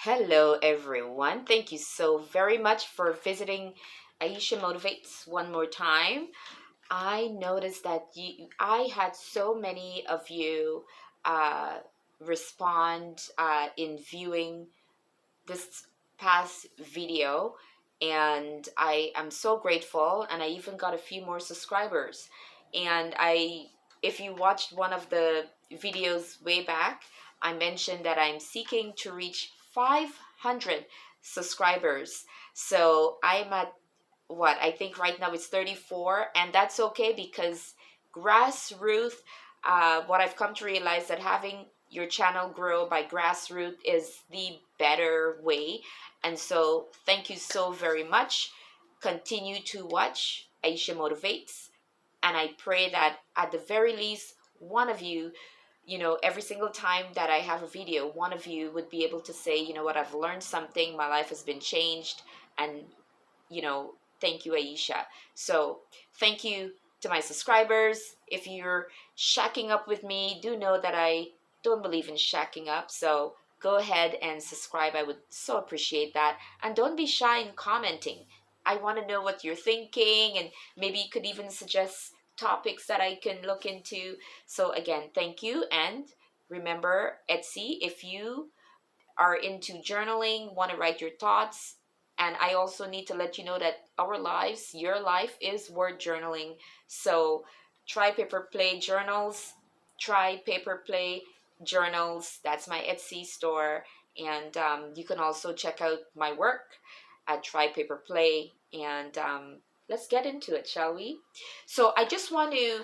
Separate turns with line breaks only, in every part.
Hello, everyone. Thank you so very much for visiting Aisha Motivates one more time. I noticed that I had so many of you uh, respond in viewing this past video, and I am so grateful. And I even got a few more subscribers. And if you watched one of the videos way back, I mentioned that I'm seeking to reach 500 subscribers. So I'm at what I think right now it's 34, and that's okay because grassroots. What I've come to realize that having your channel grow by grassroots is the better way. And so, thank you so very much. Continue to watch Aisha Motivates, and I pray that at the very least, one of you, every single time that I have a video, one of you would be able to say, you know what, I've learned something, my life has been changed, and you know, thank you, Aisha. So, thank you to my subscribers. If you're shacking up with me, do know that I don't believe in shacking up. So, go ahead and subscribe. I would so appreciate that. And don't be shy in commenting. I want to know what you're thinking, and maybe you could even suggest topics that I can look into. So, again, thank you. And remember, Etsy, if you are into journaling, want to write your thoughts. And I also need to let you know that our lives, your life is worth journaling. So try paper play journals, try paper play journals. That's my Etsy store. And you can also check out my work at Try Paper Play. And let's get into it, shall we? So I just want to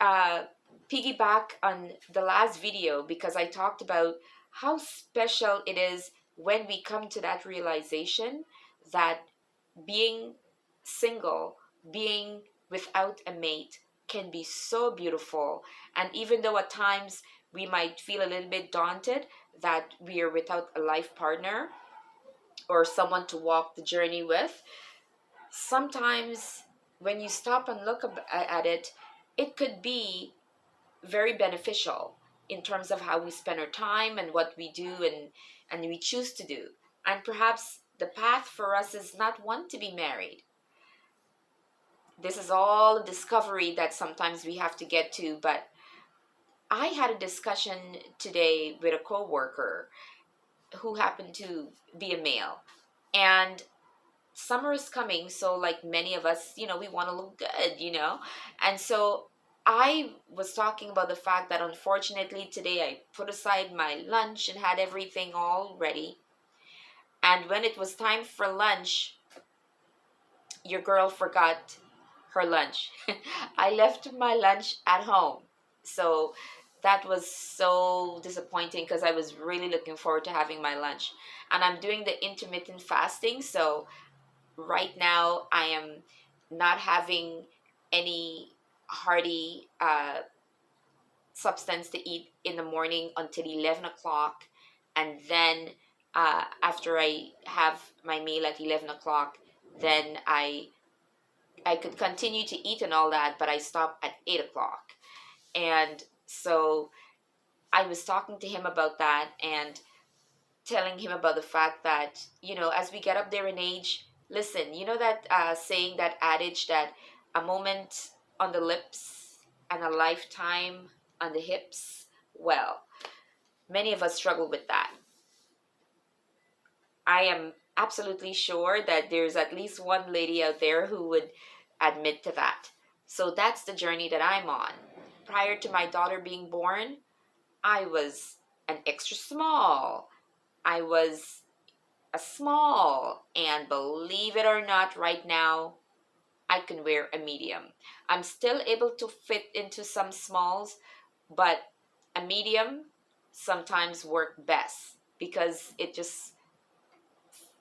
uh, piggyback on the last video because I talked about how special it is when we come to that realization that being single, being without a mate can be so beautiful. And even though at times we might feel a little bit daunted that we are without a life partner or someone to walk the journey with, sometimes when you stop and look at it, it could be very beneficial in terms of how we spend our time and what we do and we choose to do. And perhaps the path for us is not one to be married. This is all a discovery that sometimes we have to get to. But I had a discussion today with a coworker who happened to be a male. And summer is coming, so like many of us, we want to look good. And so I was talking about the fact that unfortunately today I put aside my lunch and had everything all ready, and when it was time for lunch, your girl forgot her lunch. I left my lunch at home. So that was so disappointing because I was really looking forward to having my lunch. And I'm doing the intermittent fasting, so right now I am not having any hearty substance to eat in the morning until 11 o'clock. And then after I have my meal at 11 o'clock, then I could continue to eat and all that, but I stop at 8 o'clock. And so I was talking to him about that and telling him about the fact that, as we get up there in age, listen, that saying, that adage that a moment on the lips and a lifetime on the hips? Well, many of us struggle with that. I am absolutely sure that there's at least one lady out there who would admit to that. So that's the journey that I'm on. Prior to my daughter being born, I was an extra small. I was a small, and believe it or not, right now I can wear a medium. I'm still able to fit into some smalls, but a medium sometimes work best because it just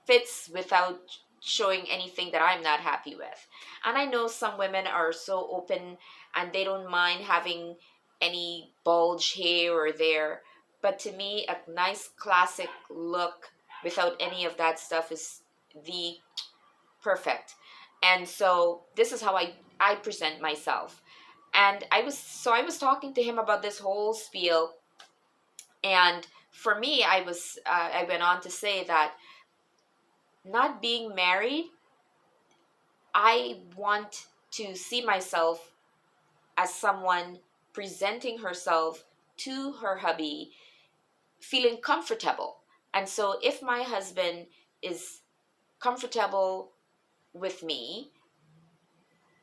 fits without showing anything that I'm not happy with. And I know some women are so open and they don't mind having any bulge here or there, but to me a nice classic look without any of that stuff is the perfect. And so this is how I present myself. And I was talking to him about this whole spiel, and for me, I went on to say that not being married, I want to see myself as someone presenting herself to her hubby feeling comfortable. And so if my husband is comfortable with me,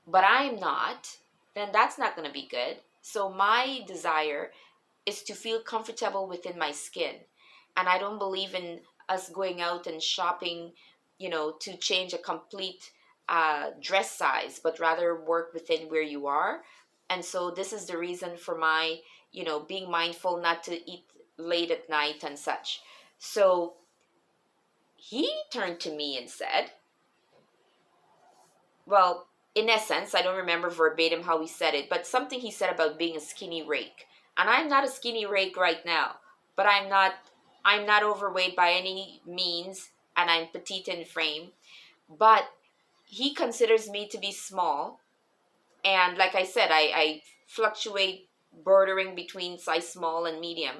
but I'm not, then that's not going to be good. So my desire is to feel comfortable within my skin. And I don't believe in us going out and shopping, to change a complete dress size, but rather work within where you are. And so this is the reason for my, being mindful not to eat late at night and such. So he turned to me and said, well, in essence, I don't remember verbatim how he said it, but something he said about being a skinny rake. And I'm not a skinny rake right now, but I'm not overweight by any means, and I'm petite in frame, but he considers me to be small. And like I said, I fluctuate bordering between size small and medium,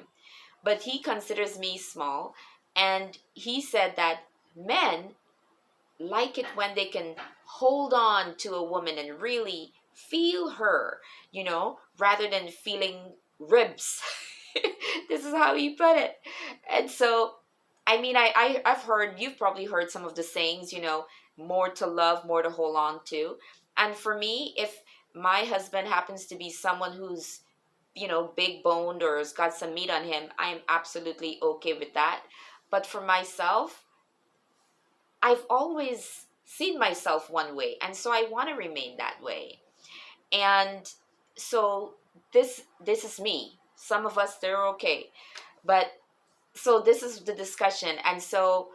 but he considers me small. And he said that men like it when they can hold on to a woman and really feel her, rather than feeling ribs. This is how he put it. And so, I mean, I've heard, you've probably heard some of the sayings, more to love, more to hold on to. And for me, if my husband happens to be someone who's, big boned or has got some meat on him, I'm absolutely okay with that. But for myself, I've always seen myself one way, and so I want to remain that way. And so this is me. Some of us, they're okay, but so this is the discussion, and so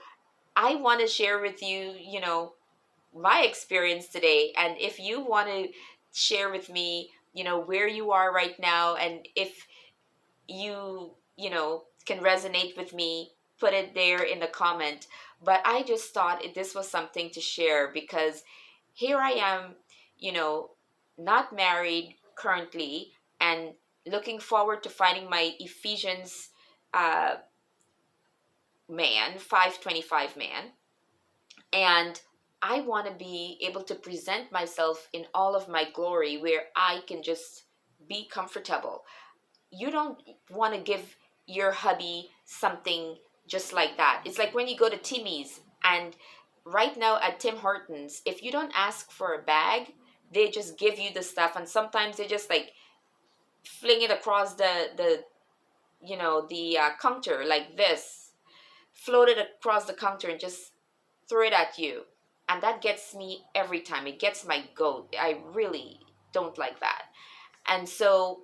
I want to share with you, my experience today. And if you want to share with me, where you are right now, and if you can resonate with me, put it there in the comment. But I just thought this was something to share, because here I am, you know not married currently, and looking forward to finding my Ephesians uh, man, 525 man. And I want to be able to present myself in all of my glory, where I can just be comfortable. You don't want to give your hubby something just like that. It's like when you go to Timmy's, and right now at Tim Hortons, if you don't ask for a bag, they just give you the stuff, and sometimes they just like fling it across the counter like this, float it across the counter and just throw it at you. And that gets me every time. It gets my goat. I really don't like that. And so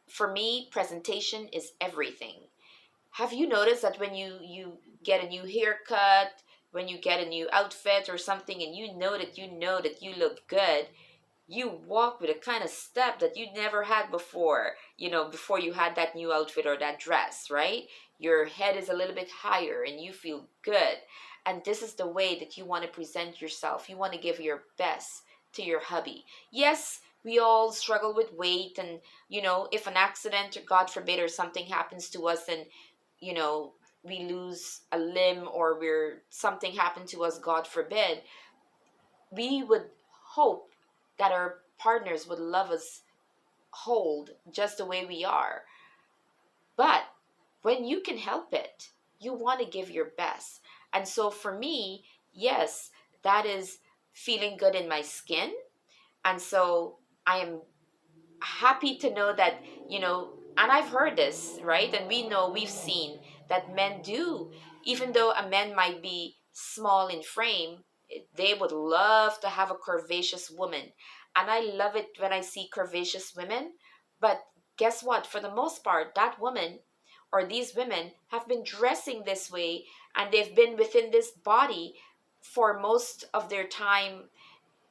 for me, presentation is everything. Have you noticed that when you get a new haircut, when you get a new outfit or something, and you know that you look good, you walk with a kind of step that you never had before, before you had that new outfit or that dress, right? Your head is a little bit higher and you feel good. And this is the way that you want to present yourself. You want to give your best to your hubby. Yes, we all struggle with weight, and if an accident, or God forbid, or something happens to us, and you know we lose a limb, or we're something happened to us, God forbid, we would hope that our partners would love us hold just the way we are. But when you can help it, you want to give your best. And so for me, yes, that is feeling good in my skin. And so I am happy to know that, and I've heard this, right? And we've seen that men do, even though a man might be small in frame, they would love to have a curvaceous woman. And I love it when I see curvaceous women. But guess what? For the most part, that woman or these women have been dressing this way, and they've been within this body for most of their time,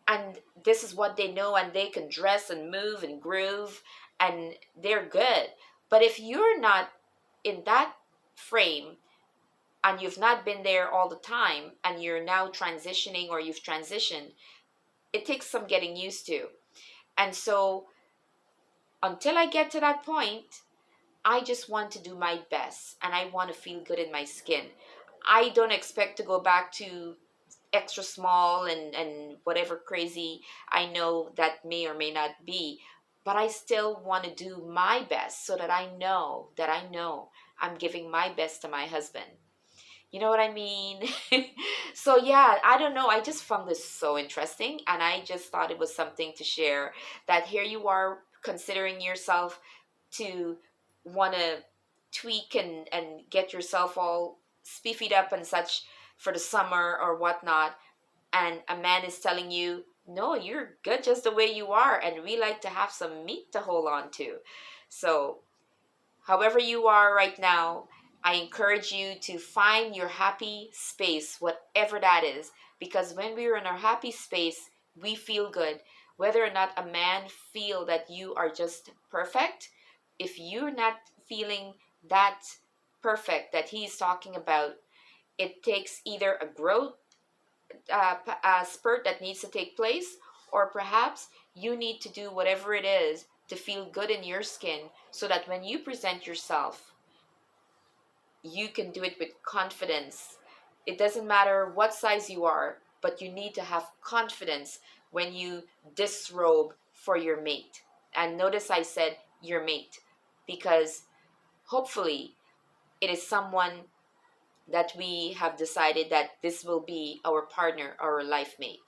and this is what they know, and they can dress and move and groove, and they're good. But if you're not in that frame, and you've not been there all the time, and you're now transitioning, or you've transitioned, it takes some getting used to. And so until I get to that point, I just want to do my best and I want to feel good in my skin. I don't expect to go back to extra small and whatever crazy I know that may or may not be. But I still want to do my best so that I know I'm giving my best to my husband. You know what I mean? So yeah, I don't know. I just found this so interesting and I just thought it was something to share, that here you are considering yourself to want to tweak and get yourself all spiffied up and such for the summer or whatnot, and a man is telling you, no, you're good just the way you are, and we like to have some meat to hold on to. So however you are right now, I encourage you to find your happy space, whatever that is, because when we're in our happy space, we feel good. Whether or not a man feel that you are just perfect, if you're not feeling that perfect that he's talking about, it takes either a growth spurt that needs to take place, or perhaps you need to do whatever it is to feel good in your skin so that when you present yourself, you can do it with confidence. It doesn't matter what size you are, but you need to have confidence when you disrobe for your mate. And notice I said your mate, because hopefully it is someone that we have decided that this will be our partner, our life mate.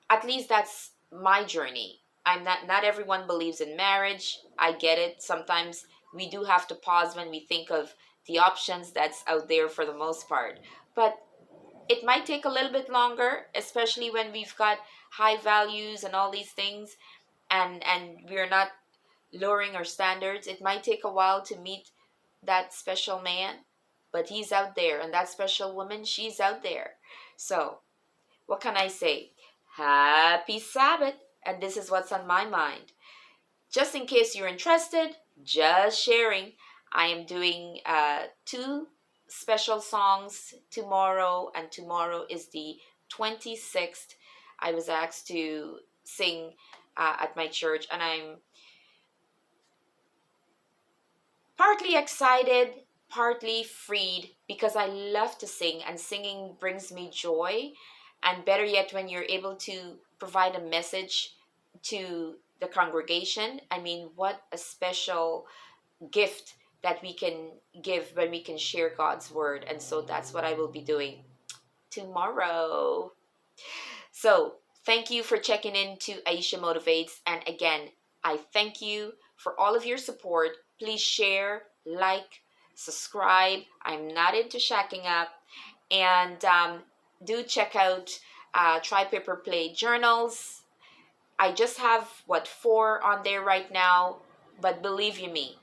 At least that's my journey. Not everyone believes in marriage. I get it. Sometimes we do have to pause when we think of the options that's out there for the most part. But it might take a little bit longer, especially when we've got high values and all these things, and we're not lowering our standards. It might take a while to meet that special man, but he's out there, and that special woman, she's out there. So what can I say? Happy Sabbath! And this is what's on my mind. Just in case you're interested, just sharing, I am doing two special songs tomorrow, and tomorrow is the 26th. I was asked to sing at my church, and I'm partly excited, partly freed, because I love to sing and singing brings me joy. And better yet, when you're able to provide a message to the congregation, I mean, what a special gift that we can give when we can share God's word. And so that's what I will be doing tomorrow. So thank you for checking in to Aisha Motivates. And again, I thank you for all of your support. Please share, like, subscribe. I'm not into shacking up. And do check out Try Paper Play journals. I just have, what, 4 on there right now. But believe you me,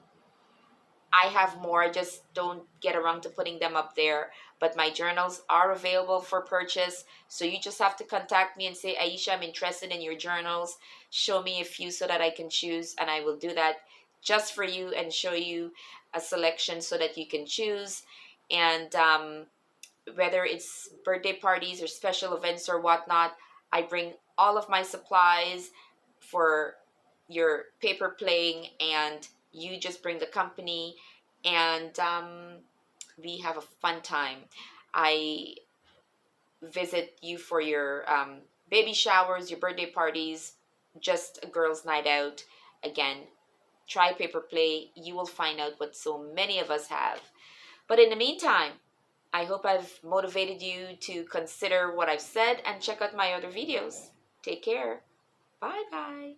I have more. I just don't get around to putting them up there. But my journals are available for purchase. So you just have to contact me and say, Aisha, I'm interested in your journals. Show me a few so that I can choose. And I will do that just for you and show you a selection so that you can choose. And whether it's birthday parties or special events or whatnot, I bring all of my supplies for your paper playing, and you just bring the company, and we have a fun time. I visit you for your baby showers, your birthday parties, just a girls' night out. Again, try paper play. You will find out what so many of us have. But in the meantime, I hope I've motivated you to consider what I've said and check out my other videos. Take care. Bye bye.